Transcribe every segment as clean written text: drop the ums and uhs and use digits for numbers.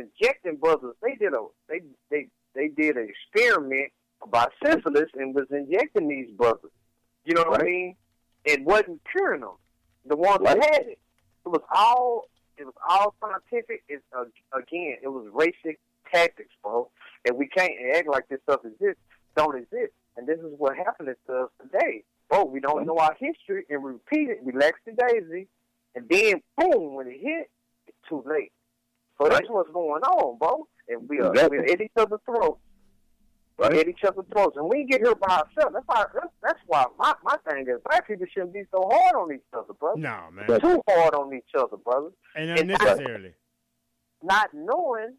injecting brothers. They did an experiment about syphilis and was injecting these brothers. You know what I mean? It wasn't curing them. The ones that had it. It was all scientific. It was racist tactics, bro. And we can't act like this stuff don't exist. And this is what happened to us today. Bro, we don't know our history and we repeat it. We lax the daisy. And then, boom, when it hit, it's too late. So that's what's going on, bro. And we're at each other's throats. We're at each other's throats. And we get here by ourselves. That's why my thing is black people shouldn't be so hard on each other, brother. No, man. Too hard on each other, brother. And unnecessarily. Not knowing,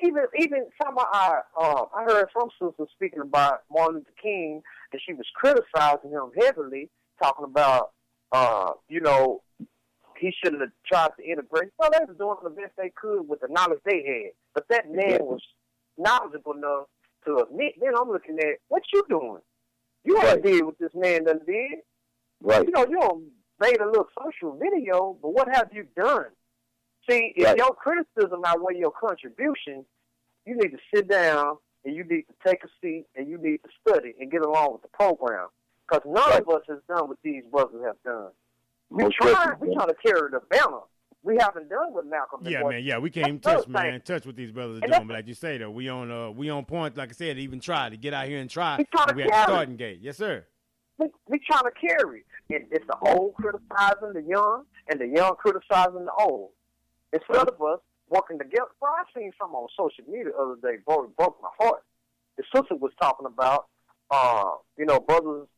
even some of our, I heard some sisters speaking about Martin Luther King, and she was criticizing him heavily, talking about, he shouldn't have tried to integrate. So they were doing the best they could with the knowledge they had. But that man was knowledgeable enough to admit. Then I'm looking at, what you doing? You ain't did what this man done did. Right. You don't made a little social video, but what have you done? See, if your criticism outweigh your contribution, you need to sit down and you need to take a seat and you need to study and get along with the program. Because none of us has done what these brothers have done. We're trying to carry the banner. We haven't done what Malcolm did. Yeah, man. Yeah, we can't even touch what these brothers are doing. But like you say, though, we on point. Like I said, even try to get out here and try. We at the starting gate. Yes, sir. We trying to carry. It's the old criticizing the young and the young criticizing the old. Instead of us working together. Bro, I seen something on social media the other day, bro. It broke my heart. The sister was talking about, brothers,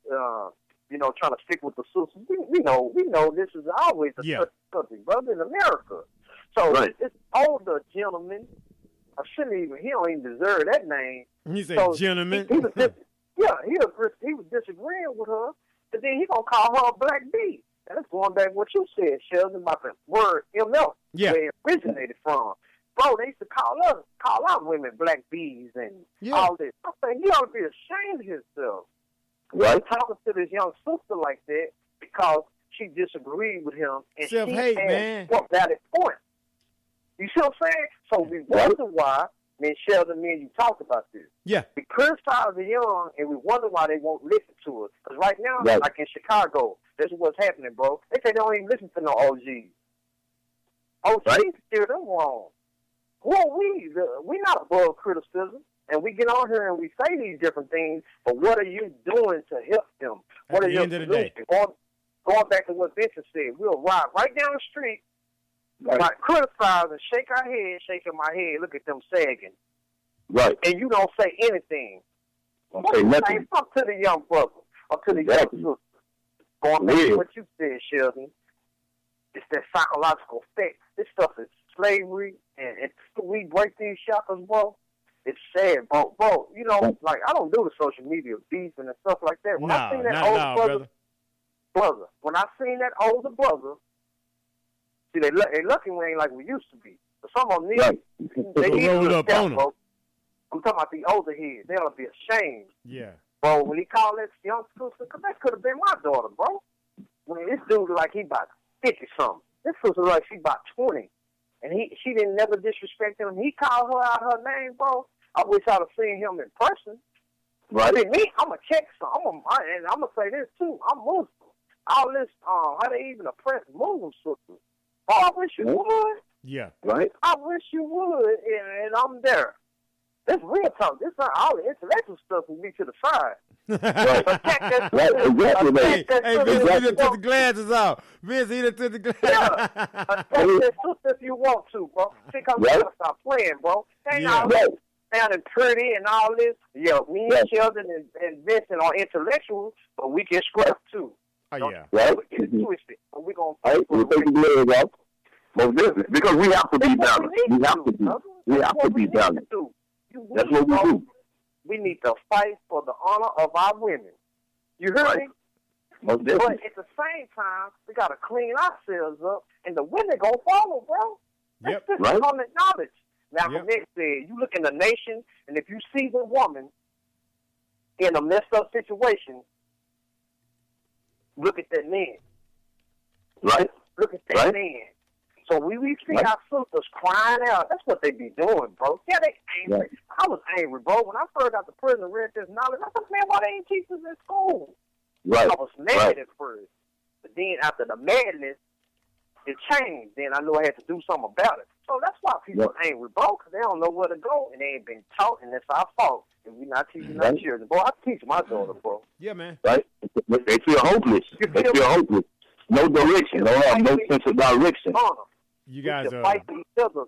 trying to stick with the sisters. We know this is always a subject, brother, in America. So this older gentleman, he don't even deserve that name. He said gentleman. He was disagreeing with her, but then he gonna call her a black bee. And that's going back to what you said, Shelton, about the word ML, where it originated from. Bro, they used to call out women black bees and all this. I'm saying he ought to be ashamed of himself. Right. Talking to this young sister like that because she disagreed with him and self-hate, man. What valid point? You see what I'm saying? So we wonder why, me and you talked about this. Yeah. We criticize the young and we wonder why they won't listen to us. Because right now, like in Chicago, this is what's happening, bro. They say they don't even listen to no OGs. OGs steer them wrong. Who are we? We're not above criticism. And we get on here and we say these different things, but what are you doing to help them? What are your solutions? Going back to what Vincent said, we'll ride right down the street, criticize and shake our head, shaking my head, look at them sagging. Right. And you don't say anything. Don't say nothing. Talk to the young brother or to the young sister. Going back to what you said, Shelton, it's that psychological effect. This stuff is slavery, and we break these shackles, bro. It's sad, bro. Like, I don't do the social media beefing and stuff like that. When I seen that older brother, when I seen that older brother, see, they lucky we ain't like we used to be. But some of them they need to step, bro. I'm talking about the older heads. They ought to be ashamed. Yeah. Bro, when he called that young sister, because that could have been my daughter, bro. When this dude like he about 50-something. This sister like she about 20. And she didn't never disrespect him. He called her out her name, bro. I wish I'd have seen him in person. Right. I mean, I'm going to check some. And I'm going to say this, too. I'm Muslim. All this, how they even oppress Muslim sisters. Oh, I wish you would. Yeah. Right. I wish you would, and I'm there. This real talk. This not all the intellectual stuff will be to the side. Right. Hey, Vince, he done took the glasses off. Vince, he done took the glasses off. Attack that sister if you want to, bro. Think I'm going to stop playing, bro. They ain't all sounding pretty and all this. Yeah, me and Sheldon and Vincent are intellectuals, but we can scrap too. Oh, yeah. Right. We get twisted. But we're going to fight. We'll take the gloves off. Most definitely. Because we have to be balanced. We have to be balanced. That's what we do. We need to fight for the honor of our women. You heard me? Most but definitely. at the same time, we got to clean ourselves up, and the women going to follow, bro. That's just common knowledge. Malcolm X said, you look in the nation, and if you see the woman in a messed up situation, look at that man. Right. Look at that man. So we see our sisters crying out. That's what they be doing, bro. Yeah, they angry. Right. I was angry, bro. When I first got to prison and read this knowledge, I thought, man, why they ain't teach us in school? Right. I was mad at first. But then after the madness, it changed. Then I knew I had to do something about it. So that's why people are angry, bro, because they don't know where to go, and they ain't been taught, and that's our fault. And we not teaching our children. Boy, I teach my daughter, bro. Yeah, man. Right? They feel hopeless. They feel hopeless. No direction. They have no sense of direction. You guys are fight each other.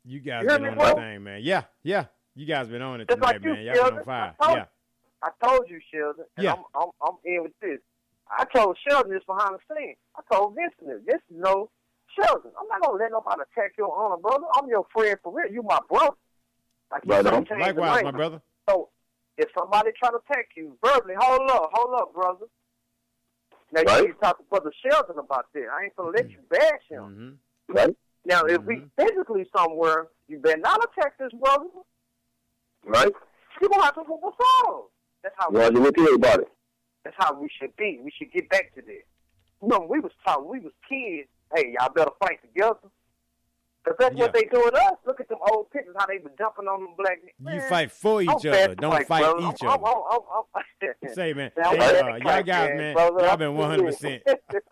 You guys been on that thing, man. Yeah. You guys been on it tonight, man. Y'all been on fire. I told you, Shelton, and I'm in with this. I told Shelton this behind the scenes. I told Vincent this. No, Shelton, I'm not going to let nobody attack your honor, brother. I'm your friend for real. You my brother. Likewise, my brother. So if somebody try to attack you verbally, hold up, brother. Now, you need to talk to Brother Shelton about that. I ain't going to let you bash him. Mm-hmm. Right. Now, if we physically somewhere, you better not attack this brother. Right. You're going to have to move us on. That's how about it. That's how we should be. We should get back to that. Remember, we was taught, we was kids, hey, y'all better fight together. Because that's what they do with us. Look at them old pictures, how they been jumping on them black men. You fight for each other. Don't fight each other. Say, man. Y'all guys, man, y'all been 100%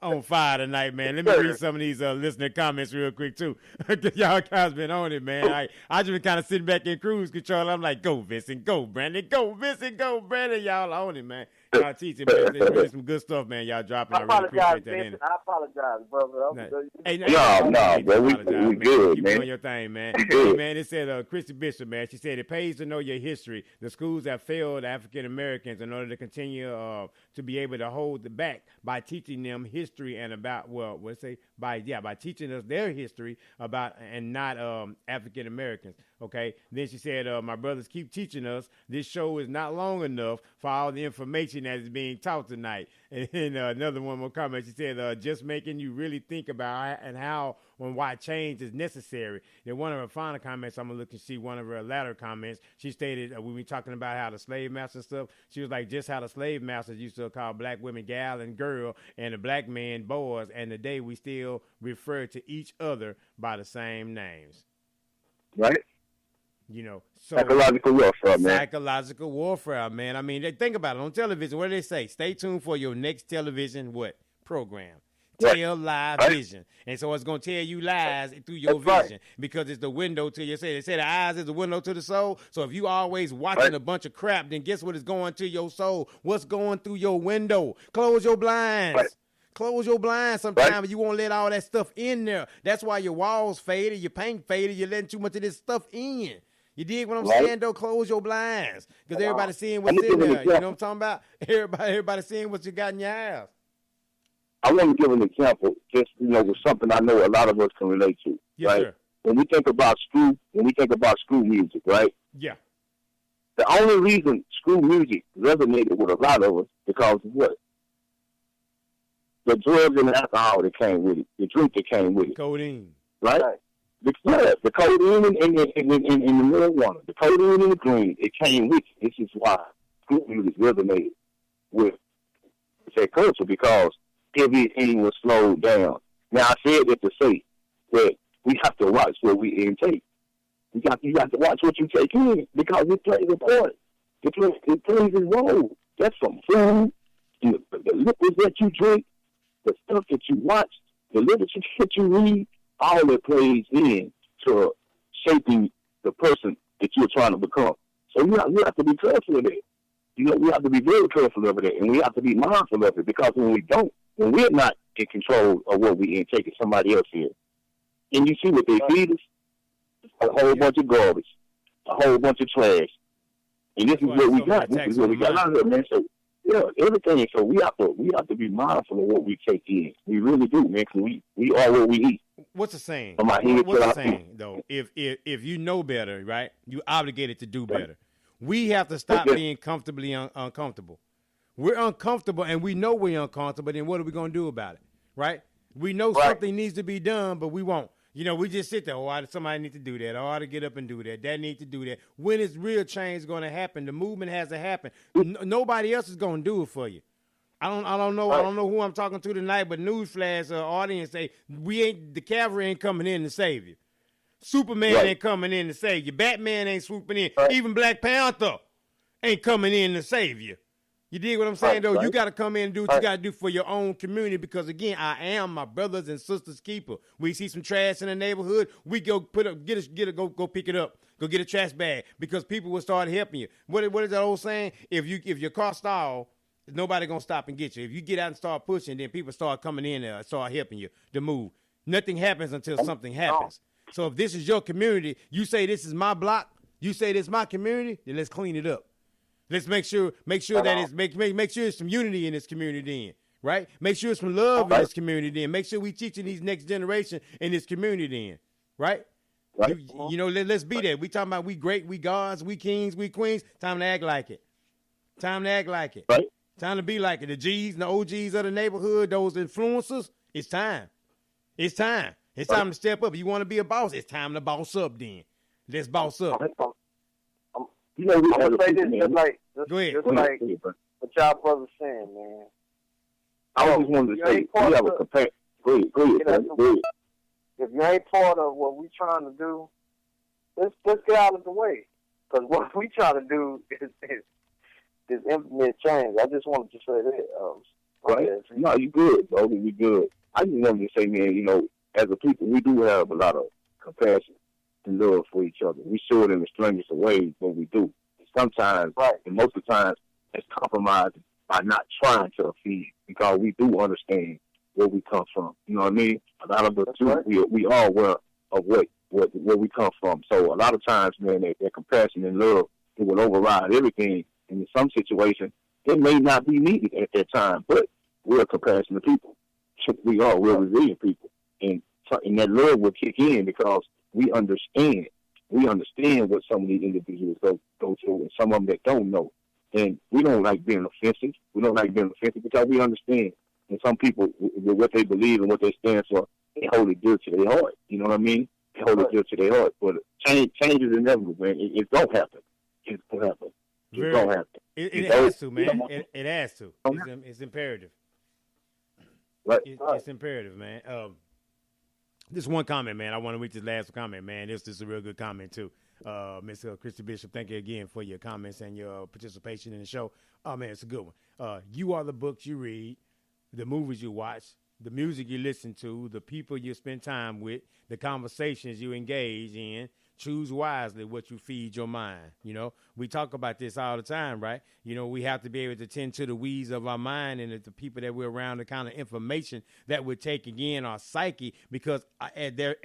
on fire tonight, man. Let me read some of these listener comments real quick, too. Y'all guys been on it, man. I just been kind of sitting back in cruise control. I'm like, go, Vincent. Go, Brandon. Go, Vincent. Go, Brandon. Y'all on it, man. Y'all teaching, man. There's really some good stuff, man. Y'all dropping. I really appreciate that. Vincent, I apologize, brother. No, we good, keep man. doing your thing, man. Hey, man, it said Christy Bishop, man. She said it pays to know your history. The schools have failed African Americans in order to continue to be able to hold it back by teaching them history and about by teaching us their history about and not African Americans. Okay. Then she said, my brothers keep teaching us. This show is not long enough for all the information that is being taught tonight. And another one more comment. She said, just making you really think about and how and why change is necessary. Then one of her final comments, I'm going to look and see one of her latter comments. She stated, when we talking about how the slave master stuff, she was like, just how the slave masters used to call black women gal and girl and the black men boys. And today we still refer to each other by the same names. Right. You know, so psychological warfare, man. Psychological warfare, man. I mean, think about it on television. What do they say? Stay tuned for your next television program. Tell live vision. And so it's going to tell you lies through your vision because it's the window to your soul. They say the eyes is the window to the soul. So if you always watching a bunch of crap, then guess what is going to your soul? What's going through your window? Close your blinds. Close your blinds sometimes. You won't let all that stuff in there. That's why your walls faded, your paint faded. You're letting too much of this stuff in. You dig what I'm saying, though? Close your blinds because everybody's seeing what's in there. You know what I'm talking about? Everybody seeing what you got in your house. I want to give an example, just with something I know a lot of us can relate to. Yes, right? Sir. When we think about school music, right? Yeah. The only reason school music resonated with a lot of us because of what? The drugs and the alcohol that came with it, the drink that came with it. Codeine. Right? The codeine and the marijuana, the codeine and the green, it came with it. This is why school music resonated with that culture because everything was slowed down. Now, I said that to say that we have to watch what we intake. You got to watch what you take in because it plays a part. It plays a role. That's from food, the liquids that you drink, the stuff that you watch, the literature that you read, all that plays in to shaping the person that you're trying to become. So we have to be careful of it. We have to be very careful of it, and we have to be mindful of it because when we're not in control of what we intake, it's somebody else here. And you see what they feed us? A whole bunch of garbage, a whole bunch of trash. And this is what we got. This is what we got out here, man. So, everything. So we have to be mindful of what we take in. We really do, man, because we are what we eat. What's the saying? What's the saying, though? If you know better, right, you obligated to do better. We have to stop being comfortably uncomfortable. We're uncomfortable, and we know we're uncomfortable, then what are we going to do about it, right? We know something needs to be done, but we won't. We just sit there, somebody needs to do that. I ought to get up and do that. That needs to do that. When is real change going to happen? The movement has to happen. Nobody else is going to do it for you. I don't know. Right. I don't know who I'm talking to tonight, but newsflash, audience, say the cavalry ain't coming in to save you. Superman ain't coming in to save you. Batman ain't swooping in. Right. Even Black Panther ain't coming in to save you. You dig what I'm saying, though? Right. You got to come in and do what you got to do for your own community because, again, I am my brothers and sisters' keeper. We see some trash in the neighborhood, we go go pick it up. Go get a trash bag because people will start helping you. What is that old saying? If your car stall, nobody going to stop and get you. If you get out and start pushing, then people start coming in and start helping you to move. Nothing happens until something happens. So if this is your community, you say this is my block, you say this is my community, then let's clean it up. Let's make sure that it's make sure it's some unity in this community then, right? Make sure it's some love in this community then. Make sure we teaching these next generation in this community then, right? Right. You know, let's be that. We talking about we great, we gods, we kings, we queens. Time to act like it. Time to act like it. Right. Time to be like it. The G's and the OGs of the neighborhood, those influencers, it's time. It's time. It's time to step up. You want to be a boss, it's time to boss up then. Let's boss up. You know, I'm going to say this just like what y'all brothers saying, man. I just wanted to say, we have a compare. Go ahead. If you ain't part of what we trying to do, let's get out of the way. Because what we trying to do is implement change. I just wanted to say that. Right? No, you good, bro. You good. I just wanted to say, man, you know, as a people, we do have a lot of compassion and love for each other. We show it in the strangest of ways, but we do. Sometimes, and most of the times, it's compromised by not trying to offend because we do understand where we come from. You know what I mean? A lot of us we are aware of where we come from. So a lot of times, man, that compassion and love, it will override everything. And in some situations, it may not be needed at that time, but we're compassionate people. We're resilient people. And that love will kick in because we understand. We understand what some of these individuals go through and some of them that don't know. And we don't like being offensive. We don't like being offensive because we understand. And some people, with what they believe and what they stand for, they hold it dear to their heart. You know what I mean? They hold it dear to their heart. But change is inevitable, man. It don't happen. It's going to happen. It's going to happen. It has to, man. It has to. It's imperative. Right. It's imperative, man. This one comment, man. I want to read this last comment, man. This is a real good comment, too. Ms. Christy Bishop, thank you again for your comments and your participation in the show. Oh, man, it's a good one. You are the books you read, the movies you watch, the music you listen to, the people you spend time with, the conversations you engage in. Choose wisely what you feed your mind. You know, we talk about this all the time, right? You know, we have to be able to tend to the weeds of our mind and the people that we're around, the kind of information that we're taking in our psyche, because at the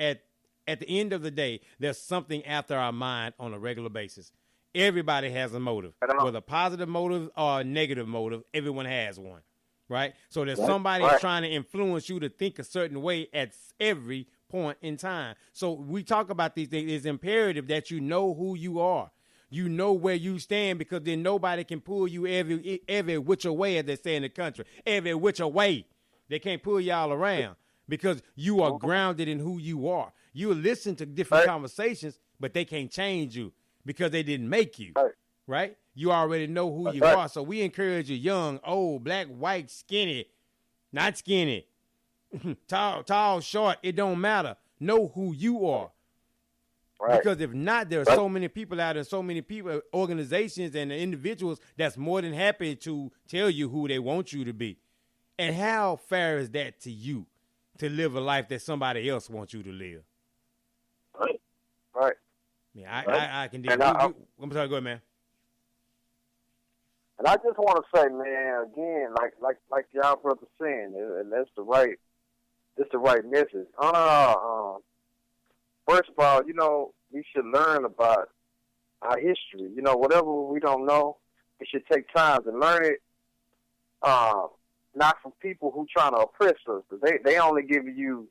end of the day, there's something after our mind on a regular basis. Everybody has a motive, whether a positive motive or a negative motive. Everyone has one, right? So there's somebody trying to influence you to think a certain way at every point in time. So we talk about these things. It's imperative that you know who you are. You know where you stand, because then nobody can pull you every which way, as they say in the country. Every which way. They can't pull y'all around because you are grounded in who you are. You listen to different conversations, but they can't change you because they didn't make you, right? You already know who you are. So we encourage you, young, old, black, white, skinny, not skinny, tall, short, it don't matter. Know who you are. Right. Because if not, there are so many people out there, so many people, organizations and individuals that's more than happy to tell you who they want you to be. And how fair is that to you to live a life that somebody else wants you to live? Right. Yeah, I can do it. I'm sorry, go ahead, man. And I just want to say, man, again, like y'all brothers saying, and that's the right message. First of all, you know, we should learn about our history. You know, whatever we don't know, we should take time to learn it. Not from people who trying to oppress us. They only give you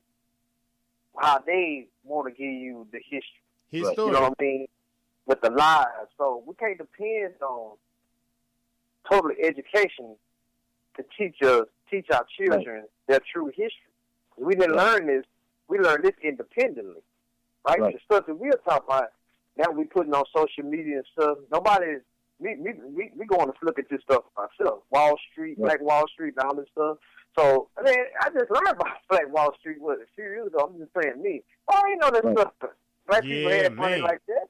how they want to give you the history. You know what I mean? With the lies. So we can't depend on total education to teach our children their true history. We didn't learn this. We learned this independently, right? The stuff that we're talking about now, we putting on social media and stuff. Nobody's we going to look at this stuff ourselves. Wall Street, Black Wall Street, and all this stuff. So, I mean, I just learned about Black Wall Street a few years ago. I'm just saying me. Oh, you know this stuff. Black people had money like that.